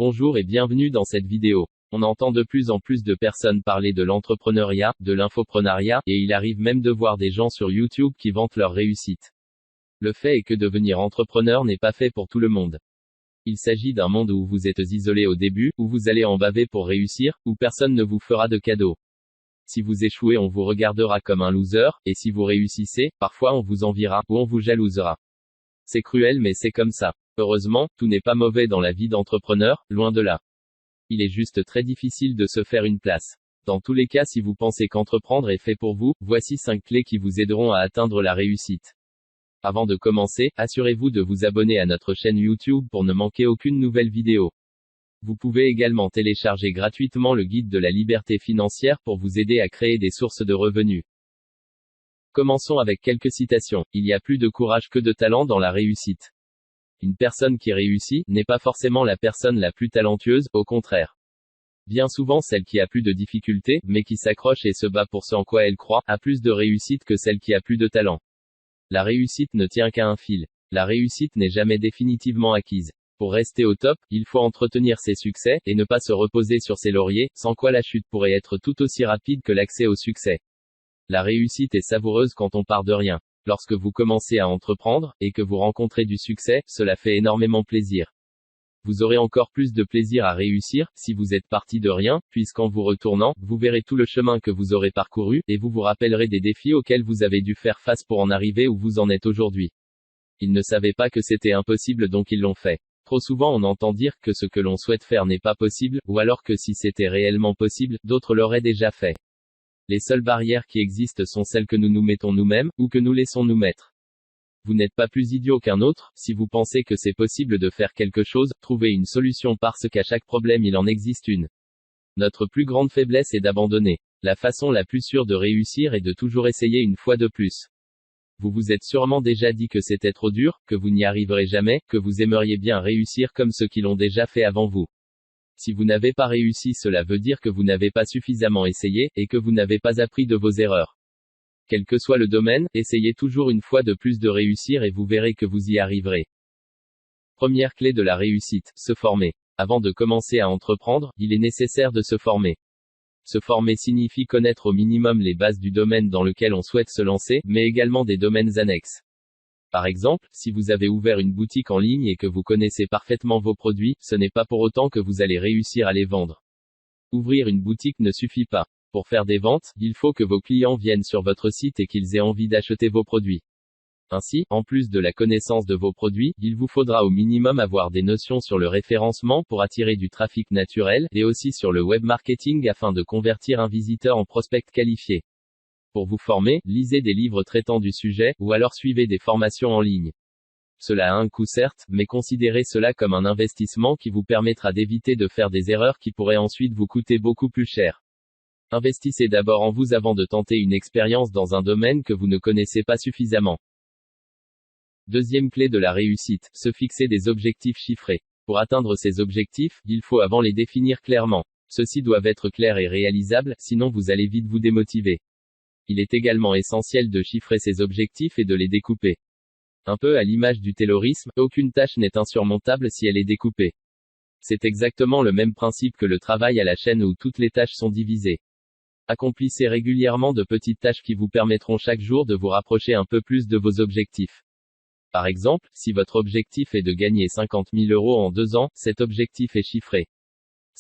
Bonjour et bienvenue dans cette vidéo. On entend de plus en plus de personnes parler de l'entrepreneuriat, de l'infoprenariat, et il arrive même de voir des gens sur YouTube qui vantent leur réussite. Le fait est que devenir entrepreneur n'est pas fait pour tout le monde. Il s'agit d'un monde où vous êtes isolé au début, où vous allez en baver pour réussir, où personne ne vous fera de cadeaux. Si vous échouez, on vous regardera comme un loser, et si vous réussissez, parfois on vous enviera, ou on vous jalousera. C'est cruel mais c'est comme ça. Heureusement, tout n'est pas mauvais dans la vie d'entrepreneur, loin de là. Il est juste très difficile de se faire une place. Dans tous les cas, si vous pensez qu'entreprendre est fait pour vous, voici 5 clés qui vous aideront à atteindre la réussite. Avant de commencer, assurez-vous de vous abonner à notre chaîne YouTube pour ne manquer aucune nouvelle vidéo. Vous pouvez également télécharger gratuitement le guide de la liberté financière pour vous aider à créer des sources de revenus. Commençons avec quelques citations. Il y a plus de courage que de talent dans la réussite. Une personne qui réussit n'est pas forcément la personne la plus talentueuse, au contraire. Bien souvent celle qui a plus de difficultés, mais qui s'accroche et se bat pour ce en quoi elle croit, a plus de réussite que celle qui a plus de talent. La réussite ne tient qu'à un fil. La réussite n'est jamais définitivement acquise. Pour rester au top, il faut entretenir ses succès, et ne pas se reposer sur ses lauriers, sans quoi la chute pourrait être tout aussi rapide que l'accès au succès. La réussite est savoureuse quand on part de rien. Lorsque vous commencez à entreprendre, et que vous rencontrez du succès, cela fait énormément plaisir. Vous aurez encore plus de plaisir à réussir, si vous êtes parti de rien, puisqu'en vous retournant, vous verrez tout le chemin que vous aurez parcouru, et vous vous rappellerez des défis auxquels vous avez dû faire face pour en arriver où vous en êtes aujourd'hui. Ils ne savaient pas que c'était impossible donc ils l'ont fait. Trop souvent on entend dire que ce que l'on souhaite faire n'est pas possible, ou alors que si c'était réellement possible, d'autres l'auraient déjà fait. Les seules barrières qui existent sont celles que nous nous mettons nous-mêmes, ou que nous laissons nous mettre. Vous n'êtes pas plus idiot qu'un autre, si vous pensez que c'est possible de faire quelque chose, trouvez une solution parce qu'à chaque problème il en existe une. Notre plus grande faiblesse est d'abandonner. La façon la plus sûre de réussir est de toujours essayer une fois de plus. Vous vous êtes sûrement déjà dit que c'était trop dur, que vous n'y arriverez jamais, que vous aimeriez bien réussir comme ceux qui l'ont déjà fait avant vous. Si vous n'avez pas réussi, cela veut dire que vous n'avez pas suffisamment essayé, et que vous n'avez pas appris de vos erreurs. Quel que soit le domaine, essayez toujours une fois de plus de réussir et vous verrez que vous y arriverez. Première clé de la réussite, se former. Avant de commencer à entreprendre, il est nécessaire de se former. Se former signifie connaître au minimum les bases du domaine dans lequel on souhaite se lancer, mais également des domaines annexes. Par exemple, si vous avez ouvert une boutique en ligne et que vous connaissez parfaitement vos produits, ce n'est pas pour autant que vous allez réussir à les vendre. Ouvrir une boutique ne suffit pas. Pour faire des ventes, il faut que vos clients viennent sur votre site et qu'ils aient envie d'acheter vos produits. Ainsi, en plus de la connaissance de vos produits, il vous faudra au minimum avoir des notions sur le référencement pour attirer du trafic naturel, et aussi sur le web marketing afin de convertir un visiteur en prospect qualifié. Pour vous former, lisez des livres traitant du sujet, ou alors suivez des formations en ligne. Cela a un coût certes, mais considérez cela comme un investissement qui vous permettra d'éviter de faire des erreurs qui pourraient ensuite vous coûter beaucoup plus cher. Investissez d'abord en vous avant de tenter une expérience dans un domaine que vous ne connaissez pas suffisamment. Deuxième clé de la réussite, se fixer des objectifs chiffrés. Pour atteindre ces objectifs, il faut avant les définir clairement. Ceux-ci doivent être clairs et réalisables, sinon vous allez vite vous démotiver. Il est également essentiel de chiffrer ces objectifs et de les découper. Un peu à l'image du taylorisme, aucune tâche n'est insurmontable si elle est découpée. C'est exactement le même principe que le travail à la chaîne où toutes les tâches sont divisées. Accomplissez régulièrement de petites tâches qui vous permettront chaque jour de vous rapprocher un peu plus de vos objectifs. Par exemple, si votre objectif est de gagner 50 000 € en 2 ans, cet objectif est chiffré.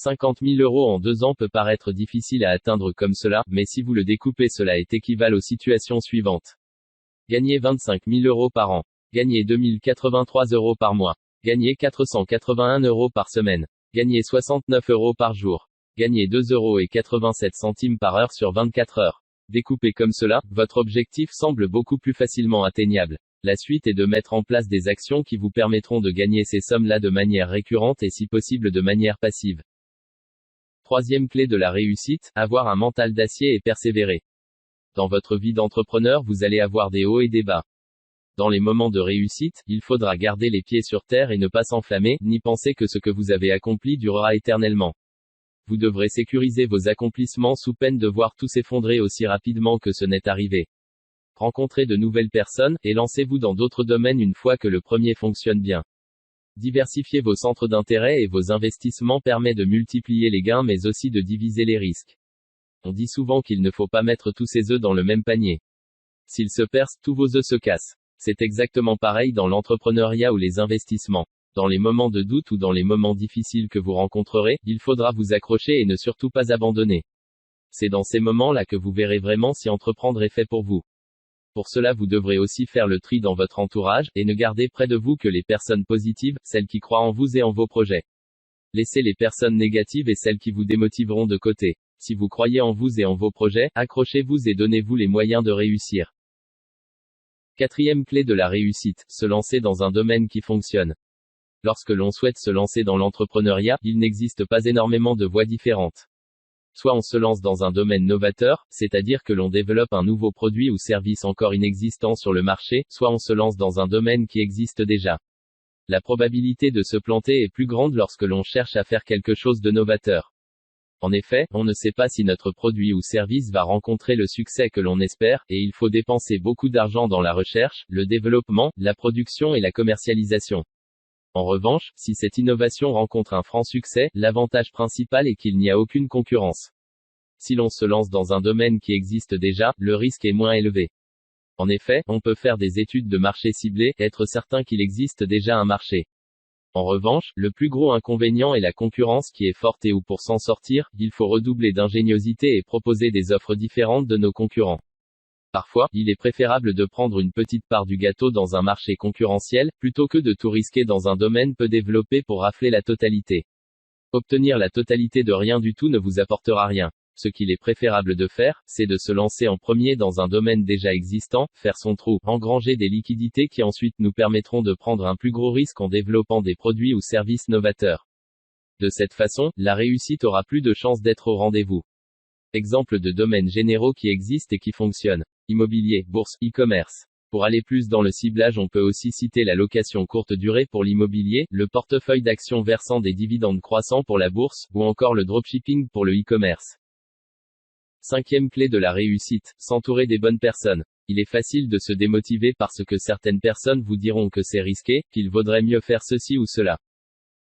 50 000 € en 2 ans peut paraître difficile à atteindre comme cela, mais si vous le découpez, cela est équivalent aux situations suivantes. Gagner 25 000 € par an. Gagner 2083 € par mois. Gagner 481 € par semaine. Gagner 69 € par jour. Gagner 2,87 € par heure sur 24 heures. Découpé comme cela, votre objectif semble beaucoup plus facilement atteignable. La suite est de mettre en place des actions qui vous permettront de gagner ces sommes-là de manière récurrente et si possible de manière passive. Troisième clé de la réussite, avoir un mental d'acier et persévérer. Dans votre vie d'entrepreneur, vous allez avoir des hauts et des bas. Dans les moments de réussite, il faudra garder les pieds sur terre et ne pas s'enflammer, ni penser que ce que vous avez accompli durera éternellement. Vous devrez sécuriser vos accomplissements sous peine de voir tout s'effondrer aussi rapidement que ce n'est arrivé. Rencontrez de nouvelles personnes, et lancez-vous dans d'autres domaines une fois que le premier fonctionne bien. Diversifier vos centres d'intérêt et vos investissements permet de multiplier les gains mais aussi de diviser les risques. On dit souvent qu'il ne faut pas mettre tous ses œufs dans le même panier. S'ils se percent, tous vos œufs se cassent. C'est exactement pareil dans l'entrepreneuriat ou les investissements. Dans les moments de doute ou dans les moments difficiles que vous rencontrerez, il faudra vous accrocher et ne surtout pas abandonner. C'est dans ces moments-là que vous verrez vraiment si entreprendre est fait pour vous. Pour cela, vous devrez aussi faire le tri dans votre entourage, et ne garder près de vous que les personnes positives, celles qui croient en vous et en vos projets. Laissez les personnes négatives et celles qui vous démotiveront de côté. Si vous croyez en vous et en vos projets, accrochez-vous et donnez-vous les moyens de réussir. Quatrième clé de la réussite, se lancer dans un domaine qui fonctionne. Lorsque l'on souhaite se lancer dans l'entrepreneuriat, il n'existe pas énormément de voies différentes. Soit on se lance dans un domaine novateur, c'est-à-dire que l'on développe un nouveau produit ou service encore inexistant sur le marché, soit on se lance dans un domaine qui existe déjà. La probabilité de se planter est plus grande lorsque l'on cherche à faire quelque chose de novateur. En effet, on ne sait pas si notre produit ou service va rencontrer le succès que l'on espère, et il faut dépenser beaucoup d'argent dans la recherche, le développement, la production et la commercialisation. En revanche, si cette innovation rencontre un franc succès, l'avantage principal est qu'il n'y a aucune concurrence. Si l'on se lance dans un domaine qui existe déjà, le risque est moins élevé. En effet, on peut faire des études de marché ciblées, être certain qu'il existe déjà un marché. En revanche, le plus gros inconvénient est la concurrence qui est forte et où pour s'en sortir, il faut redoubler d'ingéniosité et proposer des offres différentes de nos concurrents. Parfois, il est préférable de prendre une petite part du gâteau dans un marché concurrentiel, plutôt que de tout risquer dans un domaine peu développé pour rafler la totalité. Obtenir la totalité de rien du tout ne vous apportera rien. Ce qu'il est préférable de faire, c'est de se lancer en premier dans un domaine déjà existant, faire son trou, engranger des liquidités qui ensuite nous permettront de prendre un plus gros risque en développant des produits ou services novateurs. De cette façon, la réussite aura plus de chances d'être au rendez-vous. Exemple de domaines généraux qui existent et qui fonctionnent. Immobilier, bourse, e-commerce. Pour aller plus dans le ciblage, on peut aussi citer la location courte durée pour l'immobilier, le portefeuille d'actions versant des dividendes croissants pour la bourse, ou encore le dropshipping pour le e-commerce. Cinquième clé de la réussite, s'entourer des bonnes personnes. Il est facile de se démotiver parce que certaines personnes vous diront que c'est risqué, qu'il vaudrait mieux faire ceci ou cela.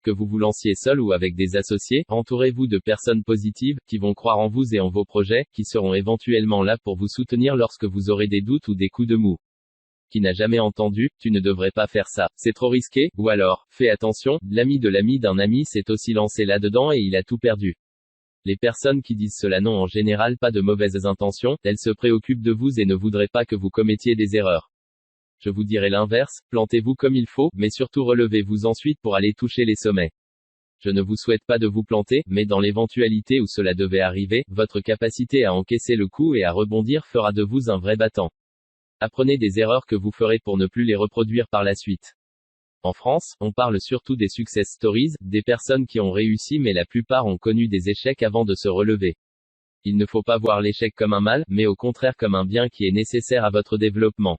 Que vous vous lanciez seul ou avec des associés, entourez-vous de personnes positives, qui vont croire en vous et en vos projets, qui seront éventuellement là pour vous soutenir lorsque vous aurez des doutes ou des coups de mou. Qui n'a jamais entendu, tu ne devrais pas faire ça, c'est trop risqué, ou alors, fais attention, l'ami de l'ami d'un ami s'est aussi lancé là-dedans et il a tout perdu. Les personnes qui disent cela n'ont en général pas de mauvaises intentions, elles se préoccupent de vous et ne voudraient pas que vous commettiez des erreurs. Je vous dirais l'inverse, plantez-vous comme il faut, mais surtout relevez-vous ensuite pour aller toucher les sommets. Je ne vous souhaite pas de vous planter, mais dans l'éventualité où cela devait arriver, votre capacité à encaisser le coup et à rebondir fera de vous un vrai battant. Apprenez des erreurs que vous ferez pour ne plus les reproduire par la suite. En France, on parle surtout des success stories, des personnes qui ont réussi mais la plupart ont connu des échecs avant de se relever. Il ne faut pas voir l'échec comme un mal, mais au contraire comme un bien qui est nécessaire à votre développement.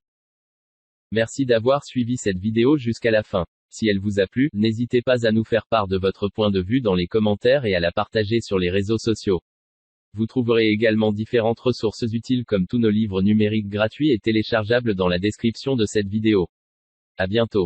Merci d'avoir suivi cette vidéo jusqu'à la fin. Si elle vous a plu, n'hésitez pas à nous faire part de votre point de vue dans les commentaires et à la partager sur les réseaux sociaux. Vous trouverez également différentes ressources utiles comme tous nos livres numériques gratuits et téléchargeables dans la description de cette vidéo. À bientôt.